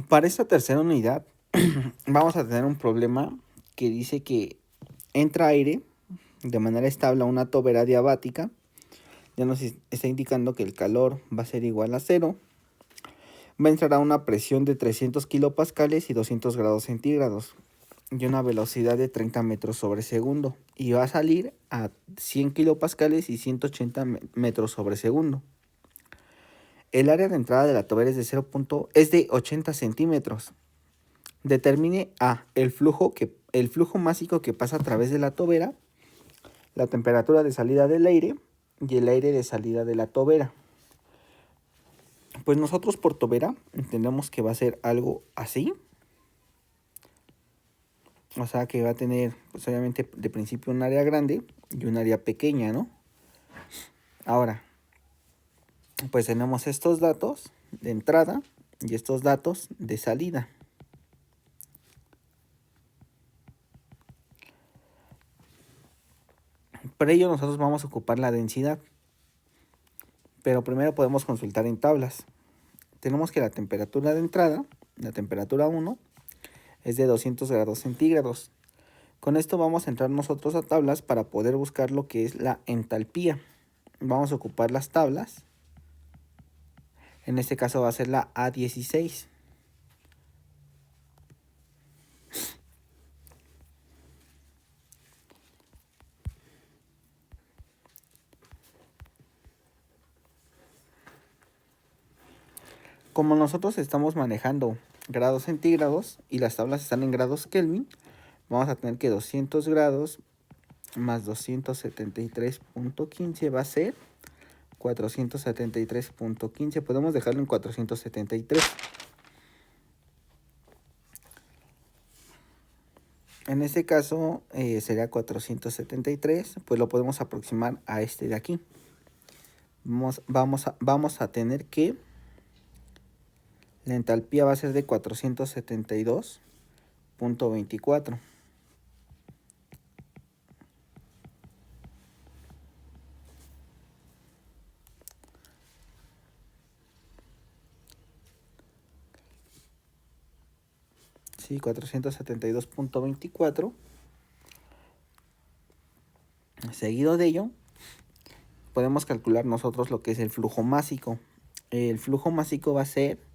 Para esta tercera unidad vamos a tener un problema que dice que entra aire de manera estable a una tobera diabática. Ya nos está indicando que el calor va a ser igual a cero. Va a entrar a una presión de 300 kilopascales y 200 grados centígrados y una velocidad de 30 metros sobre segundo. Y va a salir a 100 kilopascales y 180 metros sobre segundo. El área de entrada de la tobera es de 80 centímetros. Determine A, el flujo másico que pasa a través de la tobera, la temperatura de salida del aire y el aire de salida de la tobera. Pues nosotros por tobera entendemos que va a ser algo así. O sea que va a tener, pues obviamente de principio un área grande y un área pequeña, ¿no? Ahora, pues tenemos estos datos de entrada y estos datos de salida. Para ello nosotros vamos a ocupar la densidad. Pero primero podemos consultar en tablas. Tenemos que la temperatura de entrada, la temperatura 1, es de 200 grados centígrados. Con esto vamos a entrar nosotros a tablas para poder buscar lo que es la entalpía. Vamos a ocupar las tablas. En este caso va a ser la A16. Como nosotros estamos manejando grados centígrados y las tablas están en grados Kelvin, vamos a tener que 200 grados más 273.15 va a ser 473.15. Podemos dejarlo en 473. En este caso sería 473, pues lo podemos aproximar a este de aquí. Vamos a tener que la entalpía va a ser de 472.24. Sí, 472.24. Seguido de ello, podemos calcular nosotros lo que es el flujo másico. El flujo másico va a ser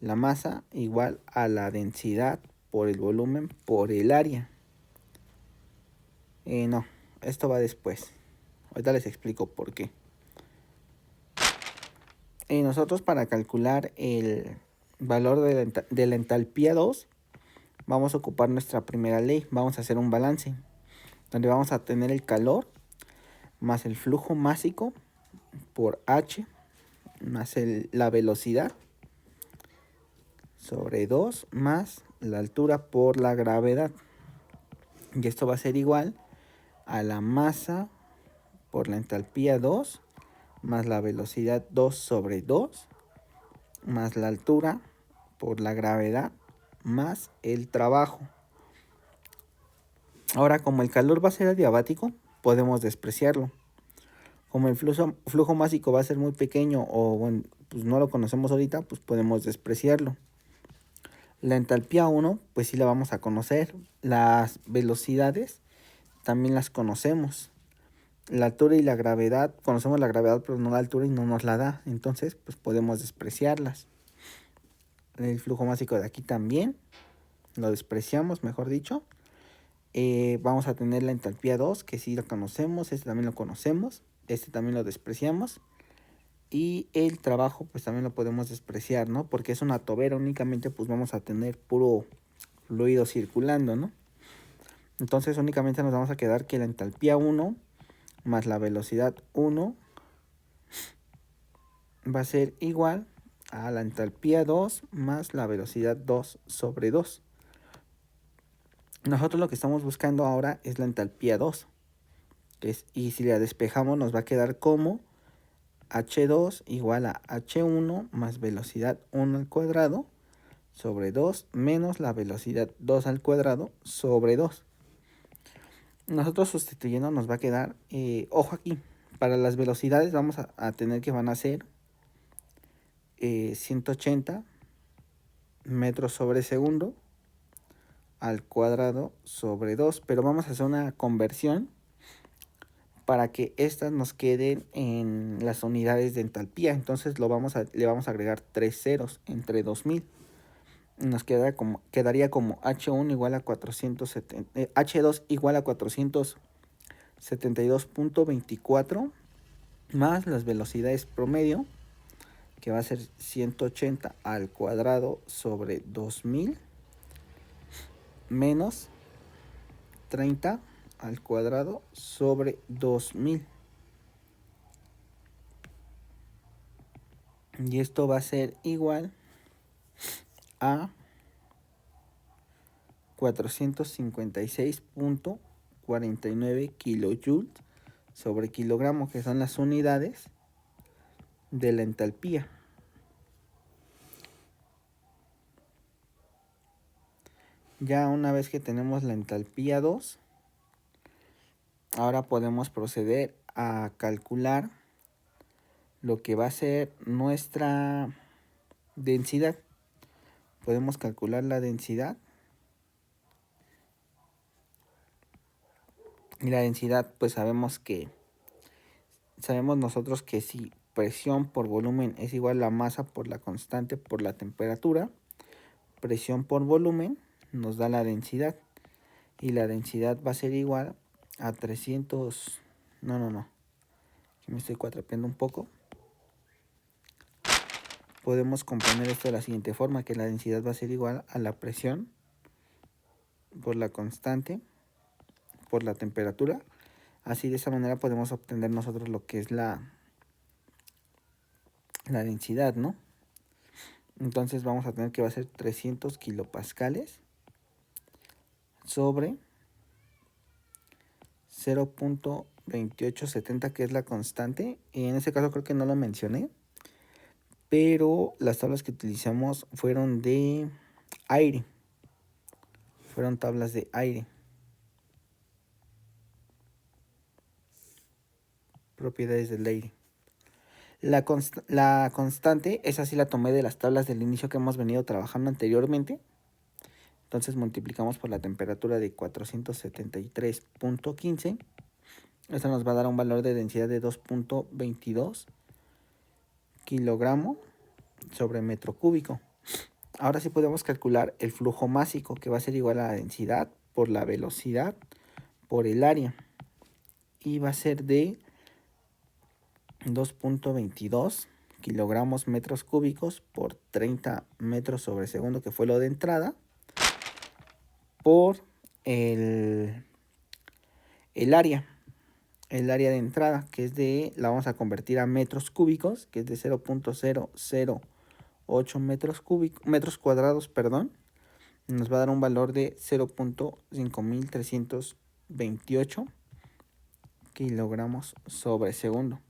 la masa igual a la densidad por el volumen por el área. No, esto va después. Ahorita les explico por qué. Nosotros para calcular el valor de la entalpía 2, vamos a ocupar nuestra primera ley. Vamos a hacer un balance, donde vamos a tener el calor más el flujo másico por H más la velocidad sobre 2 más la altura por la gravedad. Y esto va a ser igual a la masa por la entalpía 2 más la velocidad 2 sobre 2 más la altura por la gravedad más el trabajo. Ahora, como el calor va a ser adiabático, podemos despreciarlo. Como el flujo másico va a ser muy pequeño o bueno, pues no lo conocemos ahorita, pues podemos despreciarlo. La entalpía 1, pues sí la vamos a conocer. Las velocidades también las conocemos. La altura y la gravedad, conocemos la gravedad pero no la altura y no nos la da. Entonces, pues podemos despreciarlas. El flujo másico de aquí también lo despreciamos, mejor dicho. Vamos a tener la entalpía 2, que sí lo conocemos. Este también lo conocemos. Este también lo despreciamos. Y el trabajo pues también lo podemos despreciar, ¿no? Porque es una tobera, únicamente pues vamos a tener puro fluido circulando, ¿no? Entonces únicamente nos vamos a quedar que la entalpía 1 más la velocidad 1 va a ser igual a la entalpía 2 más la velocidad 2 sobre 2. Nosotros lo que estamos buscando ahora es la entalpía 2. Y si la despejamos nos va a quedar como H2 igual a H1 más velocidad 1 al cuadrado sobre 2 menos la velocidad 2 al cuadrado sobre 2. Nosotros sustituyendo nos va a quedar, ojo aquí, para las velocidades vamos a tener que van a ser 180 metros sobre segundo al cuadrado sobre 2. Pero vamos a hacer una conversión para que estas nos queden en las unidades de entalpía. Entonces le vamos a agregar 3 ceros entre 2000. Nos quedaría como H1 igual a 470, H2 igual a 472.24 más las velocidades promedio, que va a ser 180 al cuadrado sobre 2000 menos 30 al cuadrado sobre 2000. Y esto va a ser igual a 456.49 kilojoules sobre kilogramo, que son las unidades de la entalpía. Ya una vez que tenemos la entalpía 2, ahora podemos proceder a calcular lo que va a ser nuestra densidad. Podemos calcular la densidad. Y la densidad, pues sabemos nosotros que si presión por volumen es igual a la masa por la constante por la temperatura, presión por volumen nos da la densidad. Y la densidad va a ser igual a 300... No. Aquí me estoy cuatrapeando un poco. Podemos componer esto de la siguiente forma, que la densidad va a ser igual a la presión por la constante por la temperatura. Así, de esa manera podemos obtener nosotros lo que es la densidad, ¿no? Entonces vamos a tener que va a ser 300 kilopascales sobre 0.2870, que es la constante. Y en este caso creo que no lo mencioné, pero las tablas que utilizamos fueron de aire. Fueron tablas de aire. Propiedades del aire. La constante, esa sí la tomé de las tablas del inicio que hemos venido trabajando anteriormente. Entonces multiplicamos por la temperatura de 473.15. Esto nos va a dar un valor de densidad de 2.22 kilogramo sobre metro cúbico. Ahora sí podemos calcular el flujo másico, que va a ser igual a la densidad por la velocidad por el área. Y va a ser de 2.22 kilogramos metros cúbicos por 30 metros sobre segundo, que fue lo de entrada, por el área. El área de entrada, que es la vamos a convertir a metros cúbicos, que es de 0.008 metros cuadrados, perdón. Nos va a dar un valor de 0.5328 kilogramos sobre segundo.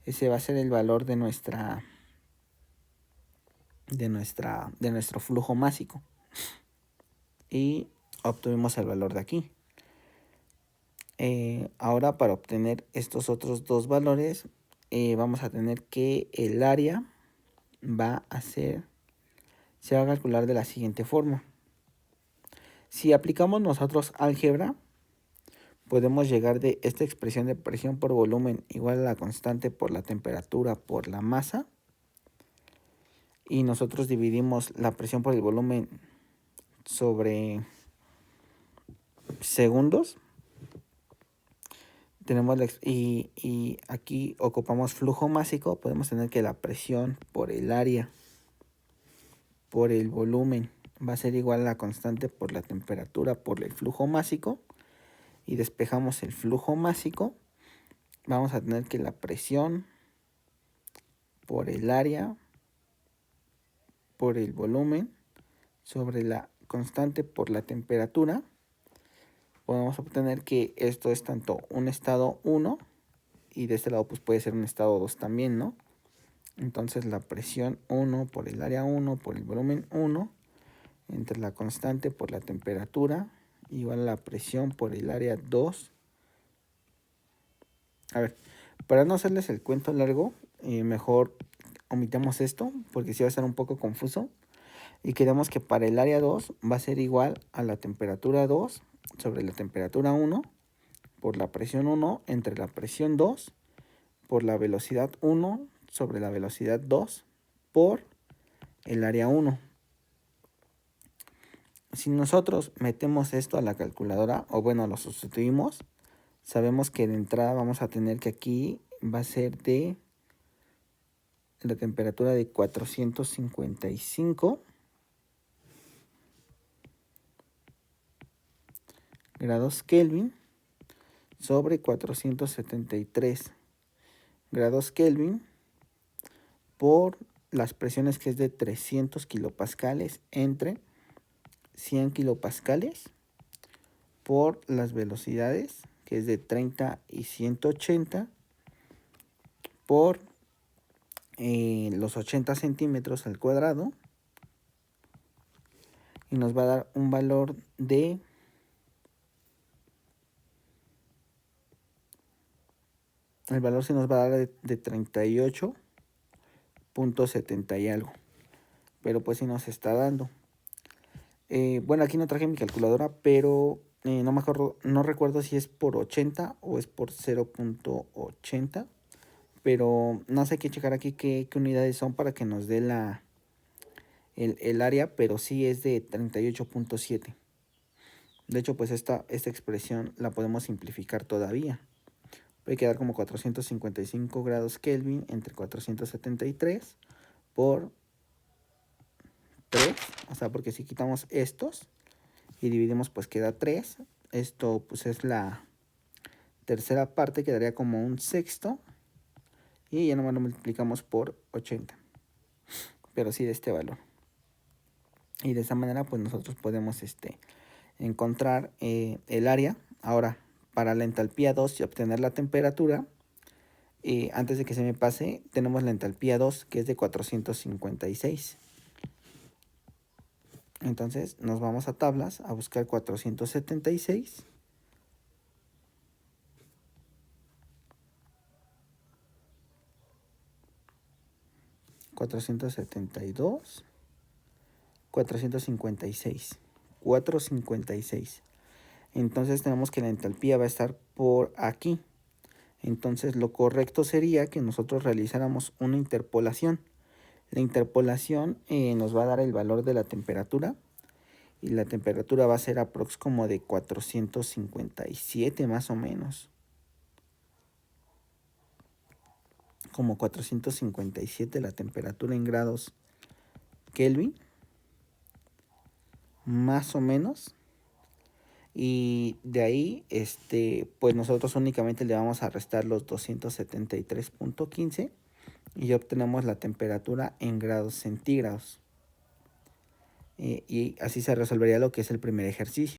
Ese va a ser el valor de nuestro flujo másico. Y obtuvimos el valor de aquí. Ahora, para obtener estos otros dos valores, vamos a tener que el área se va a calcular de la siguiente forma. Si aplicamos nosotros álgebra, podemos llegar de esta expresión de presión por volumen igual a la constante por la temperatura por la masa. Y nosotros dividimos la presión por el volumen sobre segundos. Tenemos y aquí ocupamos flujo másico. Podemos tener que la presión por el área por el volumen va a ser igual a la constante por la temperatura por el flujo másico. Y despejamos el flujo másico. Vamos a tener que la presión por el área por el volumen sobre la constante por la temperatura. Podemos obtener que esto es tanto un estado 1 y de este lado pues puede ser un estado 2 también, ¿no? Entonces la presión 1 por el área 1 por el volumen 1 entre la constante por la temperatura igual a la presión por el área 2. A ver, para no hacerles el cuento largo, mejor omitamos esto porque sí va a ser un poco confuso. Y quedamos que para el área 2 va a ser igual a la temperatura 2 sobre la temperatura 1 por la presión 1 entre la presión 2 por la velocidad 1 sobre la velocidad 2 por el área 1. Si nosotros metemos esto a la calculadora, o bueno, lo sustituimos, sabemos que de entrada vamos a tener que aquí va a ser de la temperatura de 455 grados Kelvin sobre 473 grados Kelvin por las presiones, que es de 300 kilopascales entre 100 kilopascales por las velocidades, que es de 30 y 180 por los 80 centímetros al cuadrado, y nos va a dar un valor de el valor se nos va a dar de 38.70 y algo, pero pues sí nos está dando. Bueno, aquí no traje mi calculadora, pero no me acuerdo, no recuerdo si es por 80 o es por 0.80, pero no sé, hay que checar aquí qué unidades son para que nos dé el área, pero sí es de 38.7. De hecho, pues esta expresión la podemos simplificar todavía. Puede quedar como 455 grados Kelvin entre 473 por 3, o sea, porque si quitamos estos y dividimos, pues queda 3. Esto pues es la tercera parte, quedaría como un sexto, y ya nomás lo multiplicamos por 80, pero sí de este valor. Y de esa manera pues nosotros podemos encontrar el área. Ahora, para la entalpía 2 y obtener la temperatura, antes de que se me pase, tenemos la entalpía 2, que es de 456. Entonces nos vamos a tablas a buscar 476. 472, 456, 456. Entonces tenemos que la entalpía va a estar por aquí. Entonces lo correcto sería que nosotros realizáramos una interpolación. La interpolación nos va a dar el valor de la temperatura, y la temperatura va a ser aprox como de 457 más o menos. Como 457 la temperatura en grados Kelvin, más o menos. Y de ahí, pues nosotros únicamente le vamos a restar los 273.15 y obtenemos la temperatura en grados centígrados. Y así se resolvería lo que es el primer ejercicio.